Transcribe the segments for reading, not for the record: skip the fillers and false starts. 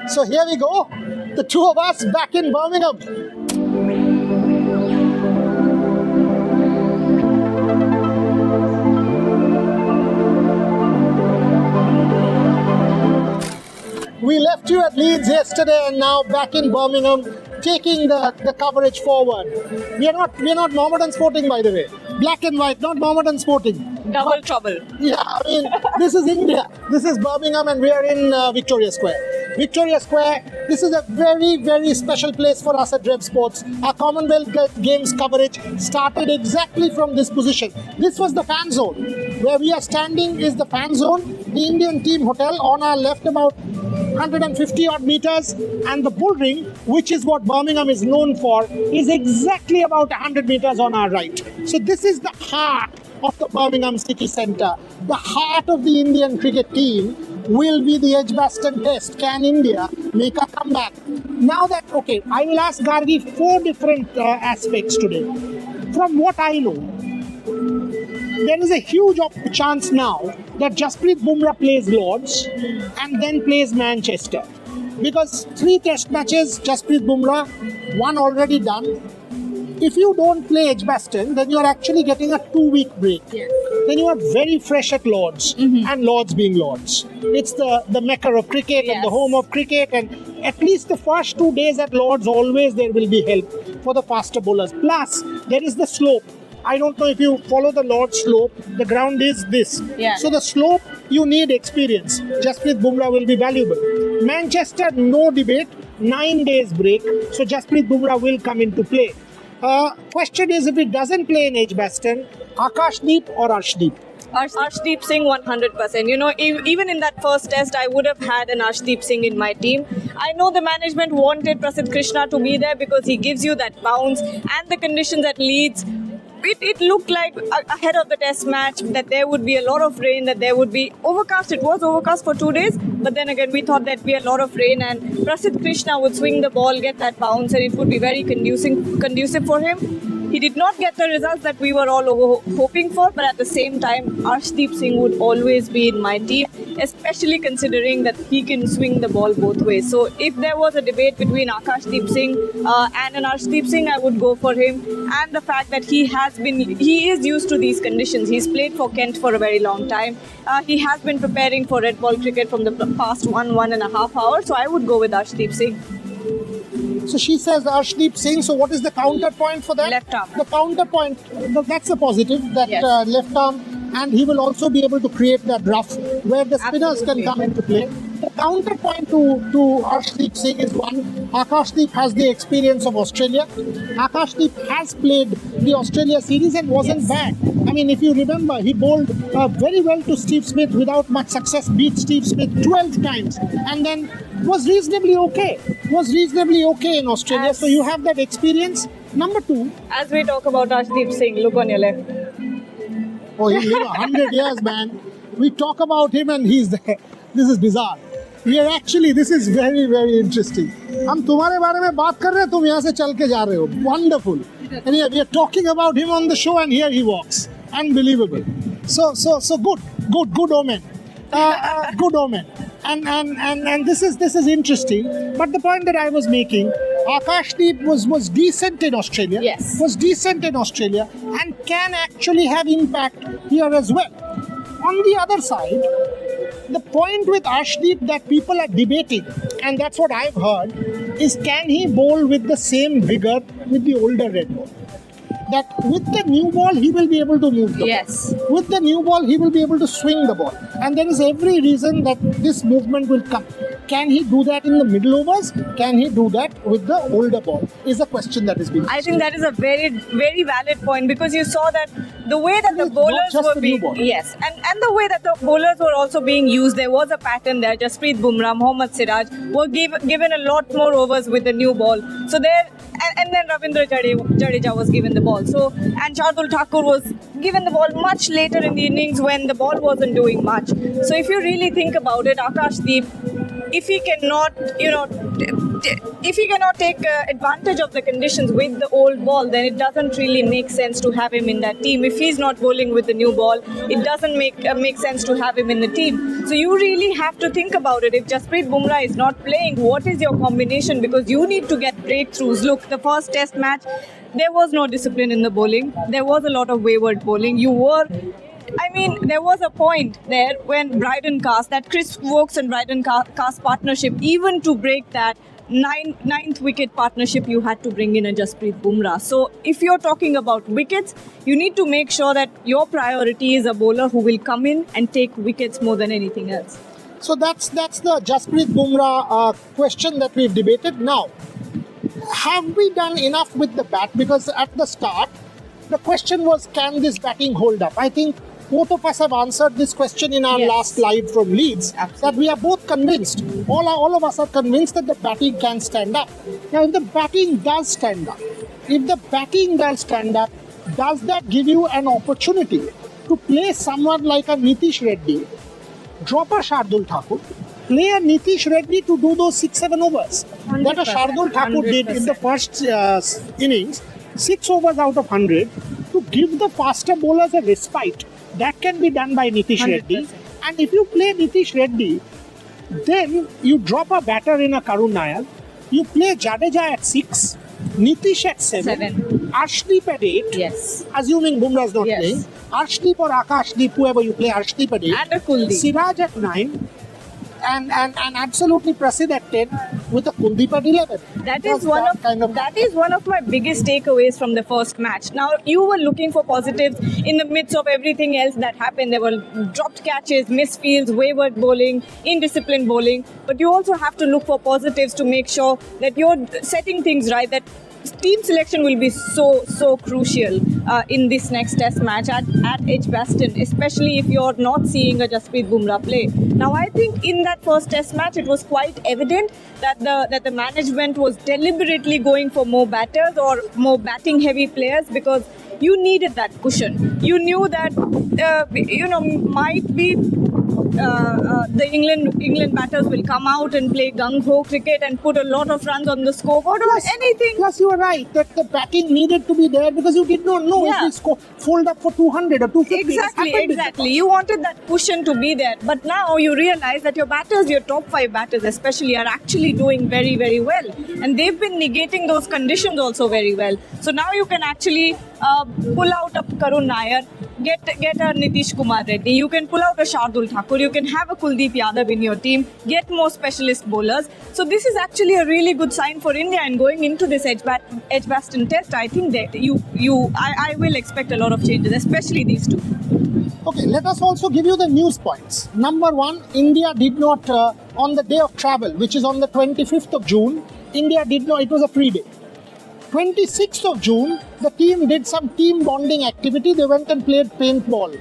So here we go, the two of us back in Birmingham. We left you at Leeds yesterday and now back in Birmingham, taking the coverage forward. We are not Mohammedan Sporting, by the way. Black and white, not Mohammedan Sporting. Double trouble. Yeah, I mean, this is India. This is Birmingham and we are in Victoria Square. Victoria Square, this is a very, very special place for us at Rev Sports. Our Commonwealth Games coverage started exactly from this position. This was the fan zone. Where we are standing is the fan zone. The Indian team hotel on our left about 150 odd meters, and the bull ring, which is what Birmingham is known for, is exactly about 100 meters on our right. So this is the heart of the Birmingham city centre. The heart of the Indian cricket team will be the Edgbaston Test. Can India make a comeback? Now that, okay, I will ask Gargi 4 different aspects today. From what I know, there is a huge chance now that Jasprit Bumrah plays Lords and then plays Manchester. Because 3 test matches, Jasprit Bumrah, 1 already done. If you don't play Edgbaston, then you are actually getting a 2-week break. Yes. Then you are very fresh at Lords, and Lords being Lords. It's the mecca of cricket and the home of cricket, and at least the first 2 days at Lords, always there will be help for the faster bowlers. Plus, there is the slope. I don't know if you follow the Lord's slope, the ground is this. Yeah. So the slope, you need experience. Jasprit Bumrah will be valuable. Manchester, no debate, 9 days break, so Jasprit Bumrah will come into play. Question is, if it doesn't play in Edgbaston, Akashdeep or Arshdeep? Arshdeep Singh 100%. You know, even in that first test, I would have had an Arshdeep Singh in my team. I know the management wanted Prasidh Krishna to be there because he gives you that bounce, and the conditions at Leeds. It looked like ahead of the test match that there would be a lot of rain, that there would be overcast. It was overcast for 2 days, but then again we thought there'd be a lot of rain and Prasidh Krishna would swing the ball, get that bounce, and it would be very conducive for him. He did not get the results that we were all hoping for, but at the same time, Arshdeep Singh would always be in my team, especially considering that he can swing the ball both ways. So if there was a debate between Akashdeep Singh and an Arshdeep Singh, I would go for him. And the fact that he is used to these conditions. He's played for Kent for a very long time. He has been preparing for red ball cricket from the past 1.5 hours. So I would go with Arshdeep Singh. So she says Arshdeep Singh. So what is the counterpoint for that? Left arm. The counterpoint, that's a positive, that left arm, and he will also be able to create that rough where the spinners can come into play. The counterpoint to Arshdeep Singh is one, Akashdeep has the experience of Australia. Akashdeep has played the Australia series and wasn't bad. I mean, if you remember, he bowled very well to Steve Smith without much success, beat Steve Smith 12 times, and then was reasonably okay in Australia. So you have that experience. Number 2. As we talk about Arshdeep Singh, look on your left. Oh, he lived 100 years, man. We talk about him and he's there. This is bizarre. This is very, very interesting. हम तुम्हारे बारे में बात कर रहे हैं, तुम यहाँ से चल के जा रहे हो. Wonderful. And we are talking about him on the show and here he walks. Unbelievable. So good omen. Good omen. And this is interesting. But the point that I was making, Akashdeep was decent in Australia. Yes. Was decent in Australia and can actually have impact here as well. On the other side, the point with Arshdeep that people are debating, and that's what I've heard, is can he bowl with the same vigor with the older red ball? That with the new ball, he will be able to move the ball. With the new ball, he will be able to swing the ball. And there is every reason that this movement will come. Can he do that in the middle overs? Can he do that with the older ball? Is a question that is being asked. I think that is a very, very valid point, because you saw that the way that the bowlers were being... Yes, and the way that the bowlers were also being used, there was a pattern there. Jasprit Bumrah, Mohammad Siraj were given a lot more overs with the new ball. So there... And then Ravindra Jadeja was given the ball. So, and Shardul Thakur was given the ball much later in the innings when the ball wasn't doing much. So if you really think about it, Akashdeep if he cannot, if he cannot take advantage of the conditions with the old ball, then it doesn't really make sense to have him in that team. If he's not bowling with the new ball, it doesn't make sense to have him in the team. So you really have to think about it. If Jasprit Bumrah is not playing, what is your combination? Because you need to get breakthroughs. Look, the first test match, there was no discipline in the bowling. There was a lot of wayward bowling. There was a point there when Bryden Cast, that Chris Wokes and Bryden Cast partnership, even to break that ninth wicket partnership, you had to bring in a Jasprit Bumrah. So if you're talking about wickets, you need to make sure that your priority is a bowler who will come in and take wickets more than anything else. So that's the Jasprit Bumrah question that we've debated. Now, have we done enough with the bat? Because at the start, the question was, can this batting hold up? I think both of us have answered this question in our last live from Leeds. Absolutely. That we are both convinced. All of us are convinced that the batting can stand up. Now, if the batting does stand up, does that give you an opportunity to play someone like a Nitish Reddy, drop a Shardul Thakur, play a Nitish Reddy to do those 6-7 overs that a Shardul Thakur did in the first innings, 6 overs out of 100, to give the faster bowlers a respite? That can be done by Nitish Reddy. And if you play Nitish Reddy, then you drop a batter in a Karun Nair, you play Jadeja at 6, Nitish at 7. Arshdeep at 8, Yes. assuming Bumrah is not Yes. playing, Arshdeep or Akashdeep, whoever you play, Arshdeep at 8, And a Kuldeep. Siraj at 9, and absolutely Prasid at 10 with a Kuldeep at 11. That is one of my biggest takeaways from the first match. Now, you were looking for positives in the midst of everything else that happened. There were dropped catches, misfields, wayward bowling, indisciplined bowling. But you also have to look for positives to make sure that you're setting things right, that team selection will be so crucial in this next test match at Edgbaston, especially if you're not seeing a Jasprit Bumrah play. Now, I think in that first test match, it was quite evident that the management was deliberately going for more batters or more batting heavy players, because you needed that cushion. You knew that might be the England batters will come out and play gung-ho cricket and put a lot of runs on the scoreboard or anything. Plus, you were right that the batting needed to be there because you did not know if we fold up for 200 or 250. Exactly. You wanted that cushion to be there. But now you realize that your batters, your top 5 batters especially, are actually doing very, very well. And they've been negating those conditions also very well. So now you can actually pull out a Karun Nair, get a Nitish Kumar Reddy, you can pull out a Shardul Thakur, you can have a Kuldeep Yadav in your team, get more specialist bowlers. So this is actually a really good sign for India, and going into this Edgbaston Test, I think that I will expect a lot of changes, especially these two. Okay, let us also give you the news points. Number 1, India did not, on the day of travel, which is on the 25th of June, India did not, it was a free day. 26th of June, the team did some team bonding activity. They went and played paintball.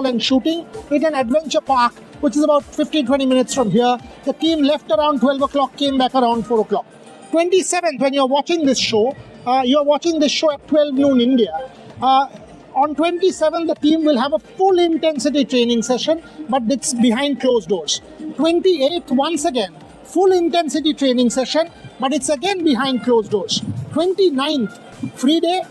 And shooting in an adventure park, which is about 15-20 minutes from here. The team left around 12 o'clock, came back around 4 o'clock. 27th, when you're watching this show at 12 noon India. On 27th, the team will have a full intensity training session, but it's behind closed doors. 28th, once again, full intensity training session, but it's again behind closed doors. 29th, free day.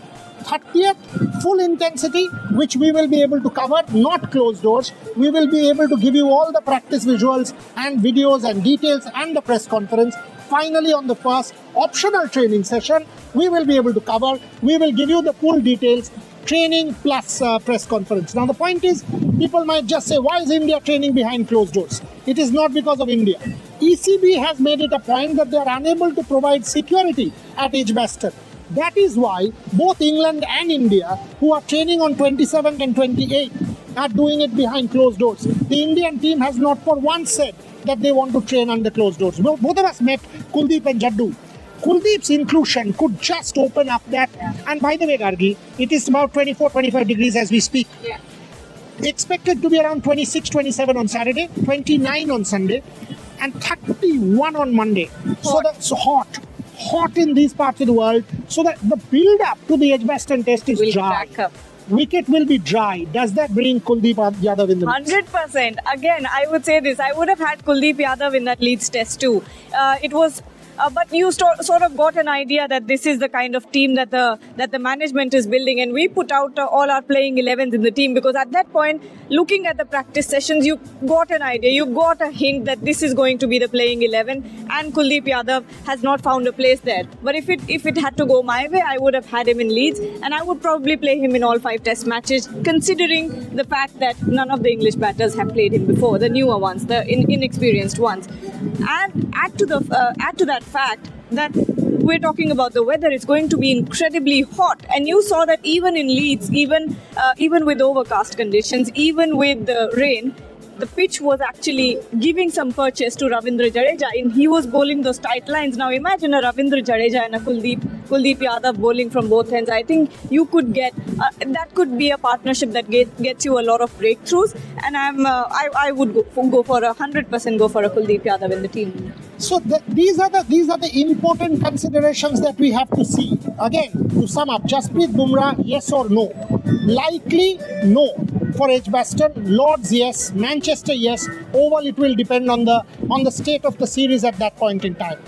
30th, full intensity, which we will be able to cover, not closed doors. We will be able to give you all the practice visuals and videos and details and the press conference. Finally, on the first optional training session, we will be able to cover. We will give you the full details, training plus press conference. Now, the point is, people might just say, why is India training behind closed doors? It is not because of India. ECB has made it a point that they are unable to provide security at Edgbaston. That is why both England and India, who are training on 27th and 28th, are doing it behind closed doors. The Indian team has not for once said that they want to train under closed doors. Both of us met Kuldeep and Jaddu. Kuldeep's inclusion could just open up that. And by the way, Gargi, it is about 24-25 degrees as we speak. Yeah. Expected to be around 26-27 on Saturday, 29 on Sunday, and 31 on Monday. So that's hot in these parts of the world. So that the build-up to the Edgbaston Test is dry. wicket will be dry. Does that bring Kuldeep Yadav in the mix? 100%. Again, I would say this. I would have had Kuldeep Yadav in that Leeds test too. But you sort of got an idea that this is the kind of team that the management is building, and we put out all our playing 11s in the team because at that point, looking at the practice sessions, you got an idea, you got a hint that this is going to be the playing 11, and Kuldeep Yadav has not found a place there. But if it had to go my way, I would have had him in Leeds, and I would probably play him in all 5 test matches, considering the fact that none of the English batters have played him before, the newer ones, the inexperienced ones. And add to that fact that we're talking about the weather. It's going to be incredibly hot, and you saw that even in Leeds, even with overcast conditions, even with the rain, the pitch was actually giving some purchase to Ravindra Jadeja, and he was bowling those tight lines. Now imagine a Ravindra Jadeja and a Kuldeep Yadav bowling from both ends. I think you could get that could be a partnership that gets you a lot of breakthroughs, and I would go for 100% go for a Kuldeep Yadav in the team. So these are the important considerations that we have to see. Again, to sum up, Jasprit Bumrah, yes or no? Likely no for Edgbaston. Lords, yes. Manchester, yes. Oval, it will depend on the state of the series at that point in time.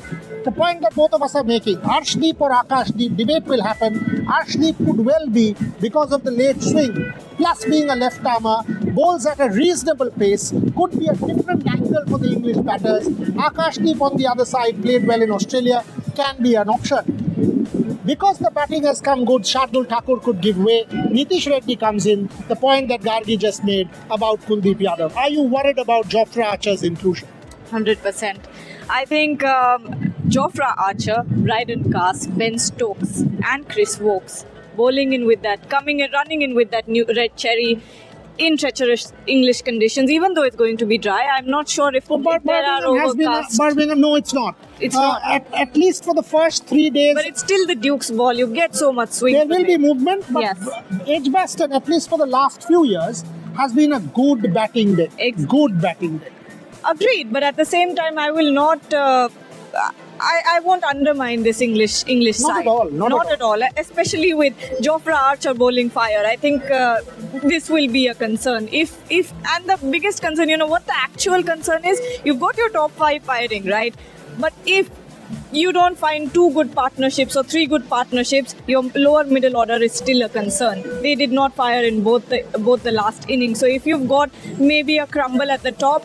The point that both of us are making, Arshdeep or Akashdeep, debate will happen. Arshdeep could well be, because of the late swing, plus being a left-armer, bowls at a reasonable pace, could be a different angle for the English batters. Akashdeep on the other side, played well in Australia, can be an option. Because the batting has come good, Shardul Thakur could give way. Nitish Reddy comes in. The point that Gargi just made about Kuldeep Yadav. Are you worried about Jofra Archer's inclusion? 100%. I think Jofra Archer, Bryden Cass, Ben Stokes and Chris Wokes bowling in with that, running in with that new red cherry in treacherous English conditions, even though it's going to be dry. I'm not sure if there are overcasts. Birmingham, no, it's not. It's not. At least for the first 3 days. But it's still the Duke's ball. You get so much swing. There will be movement, but yes. Edgbaston, at least for the last few years, has been a good batting day. Good batting day. Agreed, but at the same time, I will not. I won't undermine this English side. Not at all. Especially with Jofra Archer bowling fire. I think this will be a concern. And the biggest concern, what the actual concern is, you've got your top 5 firing, right? But if you don't find 2 good partnerships or 3 good partnerships, your lower middle order is still a concern. They did not fire in both the last innings. So if you've got maybe a crumble at the top,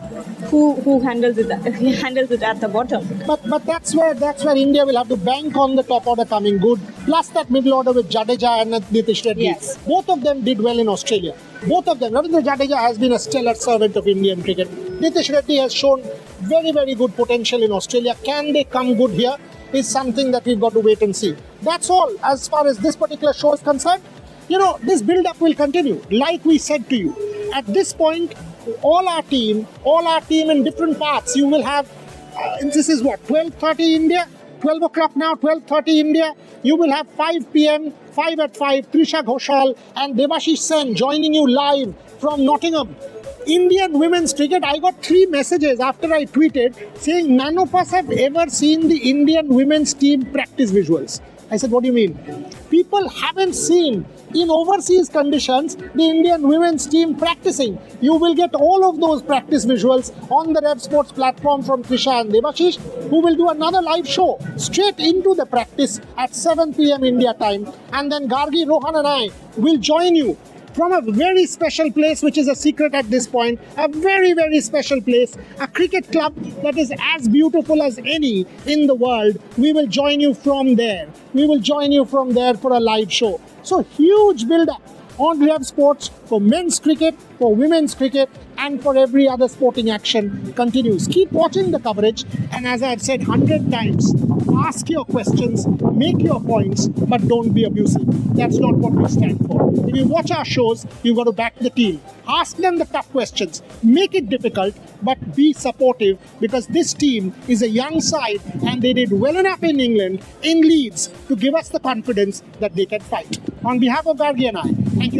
who handles it? Handles it at the bottom. But that's where India will have to bank on the top order coming good. Plus that middle order with Jadeja and Nitish Reddy. Yes. Both of them did well in Australia. Both of them. Ravindra Jadeja has been a stellar servant of Indian cricket. Nitish Reddy has shown very, very good potential in Australia. Can they come good here is something that we've got to wait and see. That's all as far as this particular show is concerned. This build-up will continue. Like we said to you, at this point, all our team in different parts, you will have, this is what, 12:30 India? 12 o'clock now, 12:30 India. You will have 5 p.m., 5 at 5, Trisha Ghoshal and Debashish Sen joining you live from Nottingham. Indian women's cricket, I got 3 messages after I tweeted saying none of us have ever seen the Indian women's team practice visuals. I said, what do you mean? People haven't seen in overseas conditions the Indian women's team practicing. You will get all of those practice visuals on the Rev Sports platform from Trisha and Debashish, who will do another live show straight into the practice at 7 p.m. India time. And then Gargi, Rohan and I will join you from a very special place, which is a secret at this point, a very, very special place, a cricket club that is as beautiful as any in the world. We will join you from there. We will join you from there for a live show. So huge build-up on Rev Sports for men's cricket, for women's cricket, and for every other sporting action continues. Keep watching the coverage, and as I've said 100 times, ask your questions, make your points, but don't be abusive. That's not what we stand for. If you watch our shows, you've got to back the team. Ask them the tough questions. Make it difficult, but be supportive, because this team is a young side and they did well enough in England, in Leeds, to give us the confidence that they can fight. On behalf of Gargi and I, thank you very much.